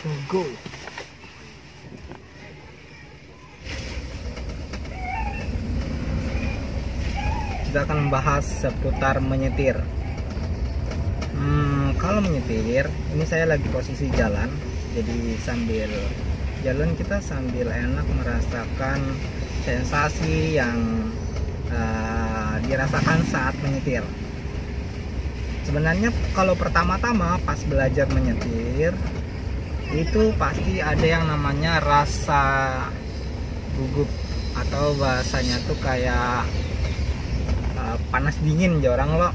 langsung go. Kita akan membahas seputar menyetir. Kalau menyetir, ini saya lagi posisi jalan, jadi sambil jalan kita sambil enak merasakan sensasi yang dirasakan saat menyetir. Sebenarnya kalau pertama-tama pas belajar menyetir itu pasti ada yang namanya rasa gugup, atau bahasanya tuh kayak panas dingin ya orang lo.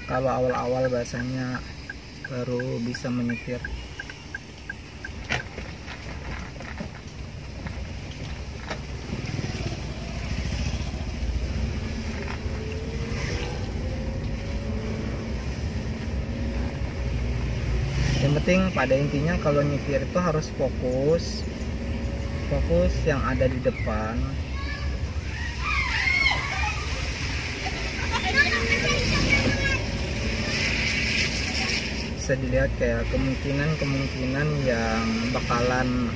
Kalau awal-awal bahasanya baru bisa menyetir. Yang penting pada intinya kalau nyetir itu harus fokus yang ada di depan. Bisa dilihat kayak kemungkinan yang bakalan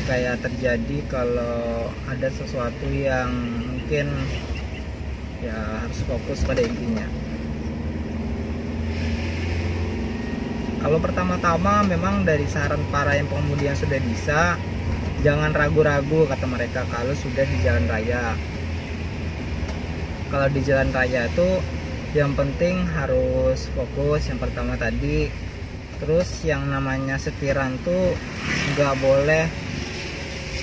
kayak terjadi kalau ada sesuatu yang mungkin ya harus fokus pada intinya. Kalau pertama-tama memang dari saran para yang pengemudi yang sudah bisa, jangan ragu-ragu kata mereka kalau sudah di jalan raya. Kalau di jalan raya itu yang penting harus fokus yang pertama tadi. Terus yang namanya setiran tuh nggak boleh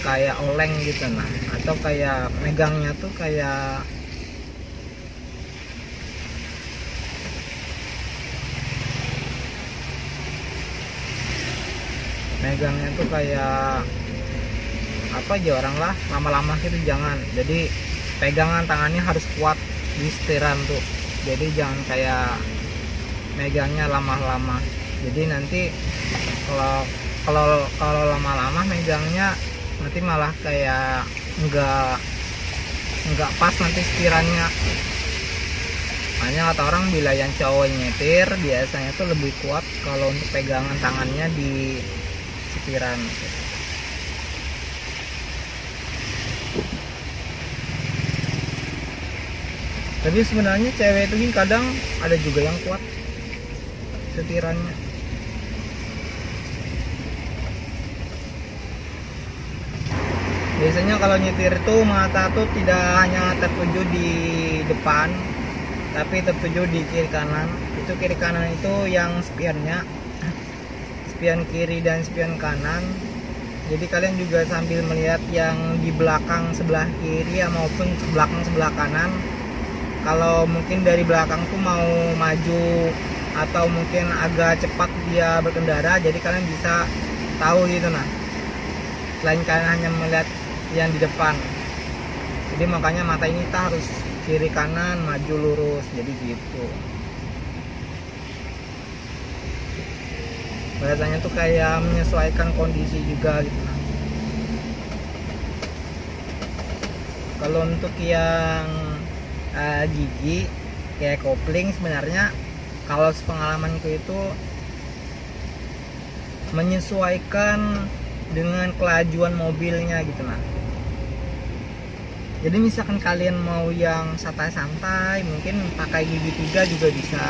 kayak oleng gitu nah, atau kayak megangnya tuh kayak apa aja orang lah, lama-lama gitu jangan. Jadi pegangan tangannya harus kuat di setiran tuh, jadi jangan kayak megangnya lama-lama. Jadi nanti kalau lama-lama megangnya nanti malah kayak nggak pas nanti setirannya. Hanya kata orang bila yang cowok nyetir biasanya tuh lebih kuat kalau untuk pegangan tangannya di setiran. Tapi sebenarnya cewek itu kadang ada juga yang kuat setirannya. Biasanya kalau nyetir itu mata tuh tidak hanya tertuju di depan, tapi tertuju di kiri kanan. Itu kiri kanan itu yang spionnya, spion kiri dan spion kanan. Jadi kalian juga sambil melihat yang di belakang sebelah kiri maupun belakang sebelah kanan. Kalau mungkin dari belakang tuh mau maju atau mungkin agak cepat dia berkendara, jadi kalian bisa tahu gitu nah. Selain kalian hanya melihat yang di depan, jadi makanya mata ini kita harus kiri kanan maju lurus, jadi gitu. Bahasanya tuh kayak menyesuaikan kondisi juga gitu. Kalau untuk yang gigi kayak kopling, sebenarnya kalau sepengalamanku itu menyesuaikan dengan kelajuan mobilnya gitu nah. Jadi misalkan kalian mau yang santai-santai, mungkin pakai gigi 3 juga bisa.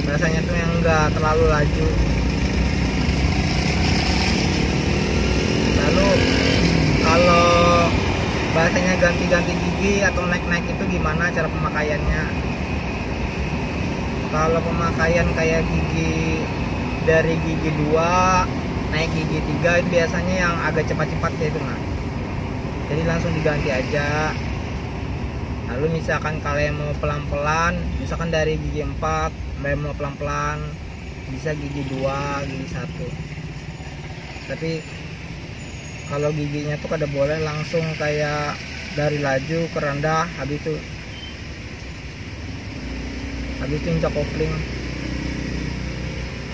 Rasanya tuh yang enggak terlalu laju. Lalu kalau bahasanya ganti-ganti gigi atau naik-naik itu gimana cara pemakaiannya? Kalau pemakaian kayak gigi dari gigi 2 naik gigi 3 itu biasanya yang agak cepat-cepat gitu nah. Jadi langsung diganti aja. Lalu misalkan kalian mau pelan-pelan, misalkan dari gigi 4 kalian mau pelan-pelan, bisa gigi 2, gigi 1. Tapi kalau giginya tuh kada boleh langsung kayak dari laju ke rendah, habis itu injak kopling.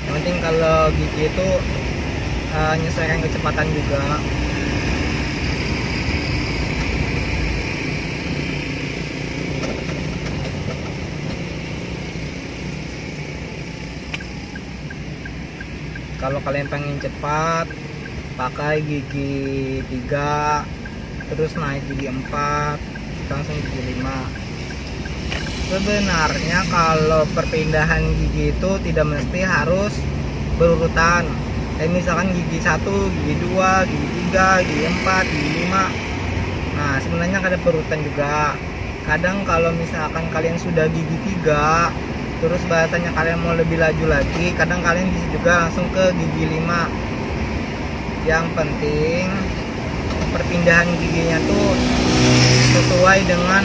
Yang penting kalau gigi itu menyesuaikan kecepatan juga. Kalau kalian pengen cepat, pakai gigi 3, terus naik gigi 4, langsung gigi 5. Sebenarnya kalau perpindahan gigi itu tidak mesti harus berurutan. Kayak misalkan gigi 1, gigi 2, gigi 3, gigi 4, gigi 5. Nah, sebenarnya ada berurutan juga. Kadang kalau misalkan kalian sudah gigi 3, terus bahasanya kalian mau lebih laju lagi, kadang kalian bisa juga langsung ke gigi 5. Yang penting perpindahan giginya tuh sesuai dengan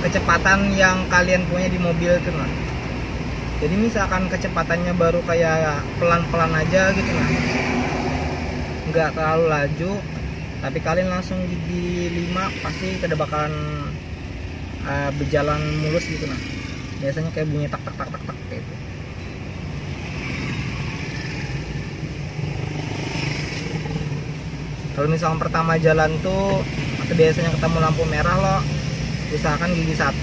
kecepatan yang kalian punya di mobil tuh nah. Jadi misalkan kecepatannya baru kayak pelan-pelan aja gitu nah, nggak terlalu laju, tapi kalian langsung gigi 5 pasti kada bakalan berjalan mulus gitu nah. Biasanya kayak bunyi tak tak tak tak tak kayak itu. Kalau misalkan pertama jalan tuh biasanya ketemu lampu merah loh, usahakan gigi 1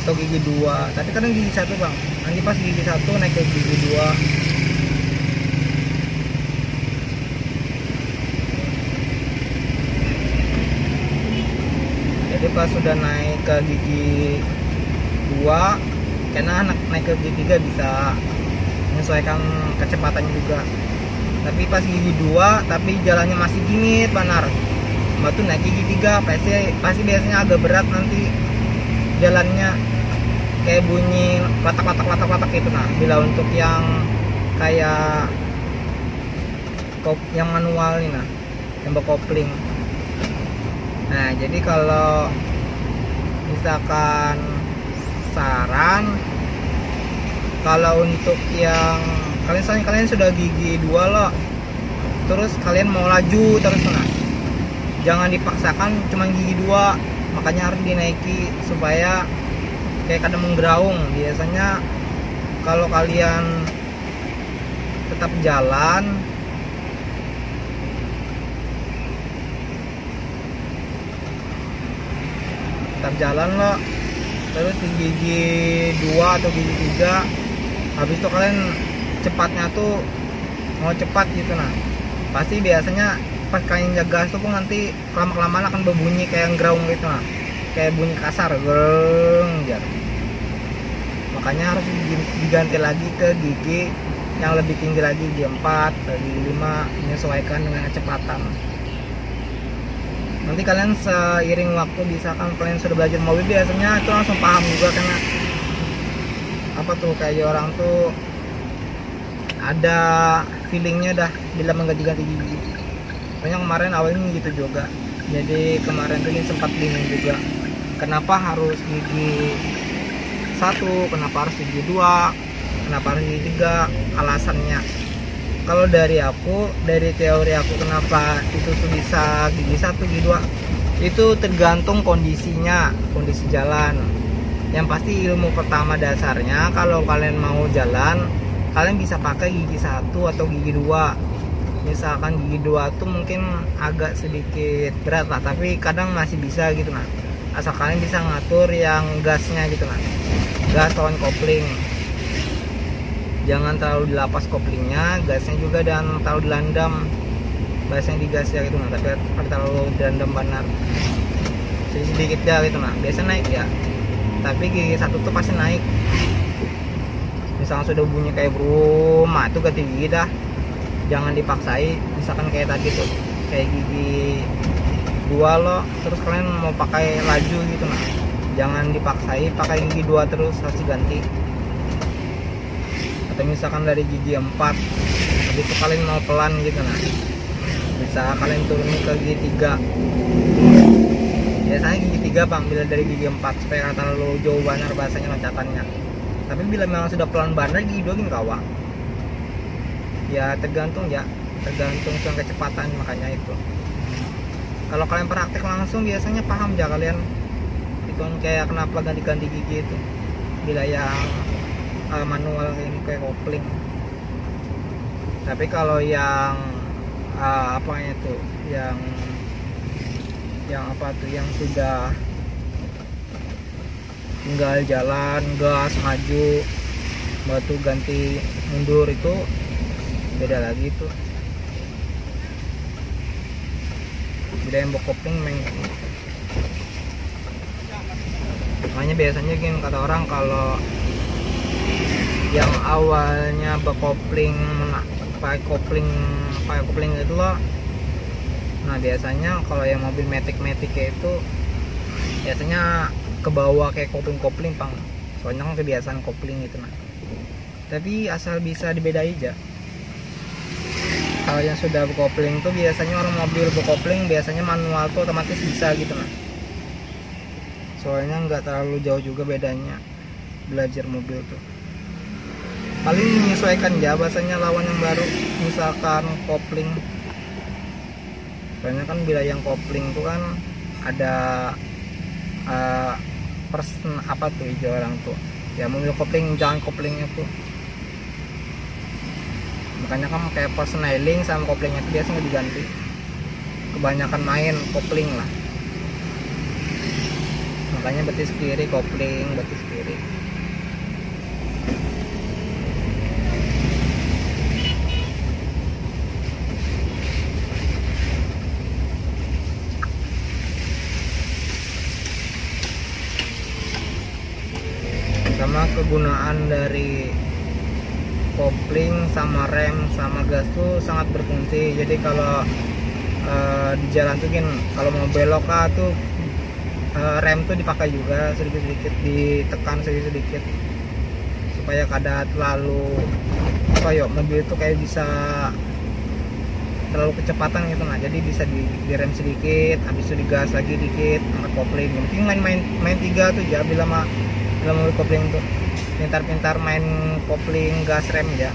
atau gigi 2. Tapi kadang gigi 1 bang, nanti pas gigi 1 naik ke gigi 2. Jadi pas sudah naik ke gigi 2, karena naik ke gigi 3 bisa menyesuaikan kecepatan juga. Tapi pas gigi 2 tapi jalannya masih dingin benar, mbak tuh naik gigi 3 pasti biasanya agak berat nanti jalannya, kayak bunyi latak gitu nah. Bila untuk yang kayak yang manual nih nah, yang berkopling. Nah, jadi kalau misalkan saran, kalau untuk yang kalian sudah gigi 2 loh, terus kalian mau laju terus nah, jangan dipaksakan cuma gigi 2, makanya harus dinaiki supaya kayak kadang menggeraung. Biasanya kalau kalian tetap jalan loh, terus di gigi 2 atau gigi 3, habis itu kalian cepatnya tuh mau cepat gitu nah, pasti biasanya pas kalian gas tuh pun nanti lama-kelamaan akan berbunyi kayak geraung gitu nah, kayak bunyi kasar gereng gitu. Makanya harus diganti lagi ke gigi yang lebih tinggi lagi, gigi 4 atau gigi 5, menyesuaikan dengan kecepatan. Nanti kalian seiring waktu, misalkan kalian sudah belajar mobil, biasanya itu langsung paham juga, karena apa tuh kayak orang tuh ada feelingnya dah bila mengganti-ganti gigi. Pokoknya kemarin awalnya gitu juga, jadi kemarin tuh sempat bingung juga kenapa harus gigi 1, kenapa harus gigi 2, kenapa harus gigi 3. Alasannya kalau dari aku, dari teori aku kenapa itu tuh bisa gigi 1, gigi 2, itu tergantung kondisinya, kondisi jalan. Yang pasti ilmu pertama dasarnya, kalau kalian mau jalan, kalian bisa pakai gigi 1 atau gigi 2. Misalkan gigi 2 tuh mungkin agak sedikit berat lah, tapi kadang masih bisa gitu nah, asal kalian bisa ngatur yang gasnya gitu nah, gas lawan kopling. Jangan terlalu dilapas koplingnya, gasnya juga dan terlalu dilandam, bahasanya digas ya gitu nah, tapi terlalu dilandam benar, sedikit ya gitu nah, biasa naik ya. Tapi gigi 1 tuh pasti naik. Misalnya sudah bunyi kayak brum, itu ganti gigi dah, jangan dipaksai. Misalkan kayak tadi tuh, kayak gigi 2 loh, terus kalian mau pakai laju gitu nah, jangan dipaksai, pakai gigi 2 terus, harus diganti. Atau misalkan dari gigi 4, habis itu kalian mau pelan gitu nah, bisa kalian turunin ke gigi 3. Biasanya gigi 3 bang, bila dari gigi 4 supaya nggak terlalu jauh banget bahasanya loncatannya. Tapi bila memang sudah pelan banget, gigi 2 gini kawa. Ya tergantung dengan kecepatan, makanya itu. Kalau kalian praktek langsung biasanya paham ya kalian. Itu kayak kenapa ganti-ganti gigi itu. Bila yang manual ini kayak kopling. Tapi kalau yang apanya tuh, yang apa tuh, yang sudah tinggal jalan gas maju, batu ganti mundur itu beda lagi tuh. Beda yang kopling makanya biasanya gini kata orang, kalau yang awalnya bekopling pakai kopling itu loh. Nah biasanya kalau yang mobil matic itu biasanya ke bawah kayak kopling pang, soalnya kan kebiasaan kopling gitu. Nah tapi asal bisa dibedain aja. Kalau yang sudah bekopling tuh biasanya orang mobil bekopling biasanya manual tuh otomatis bisa gitu. Nah soalnya nggak terlalu jauh juga bedanya belajar mobil tuh, paling menyesuaikan ya bahasanya lawan yang baru. Misalkan kopling, soalnya kan bila yang kopling tuh kan ada person apa tuh hijau orang tuh ya, mobil kopling jangan koplingnya tuh, makanya kan kayak personaling sama koplingnya itu biasanya diganti, kebanyakan main kopling lah. Makanya betis kiri kopling, betis kiri. Sama kegunaan dari kopling sama rem sama gas tuh sangat berfungsi. Jadi kalau di jalan tuh kan kalau mau belok tuh rem tuh dipakai juga sedikit-sedikit, ditekan sedikit-sedikit supaya kada terlalu mobil itu kayak bisa terlalu kecepatan gitu. Nah jadi bisa direm sedikit, habis itu digas lagi dikit angkat kopling. Yang penting main 3 tuh ya, bila mobil kopling tuh pintar-pintar main kopling gas rem ya,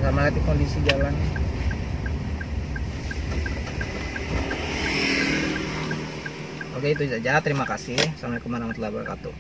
sama lihat kondisi jalan. Oke itu saja, terima kasih. Assalamualaikum warahmatullahi wabarakatuh.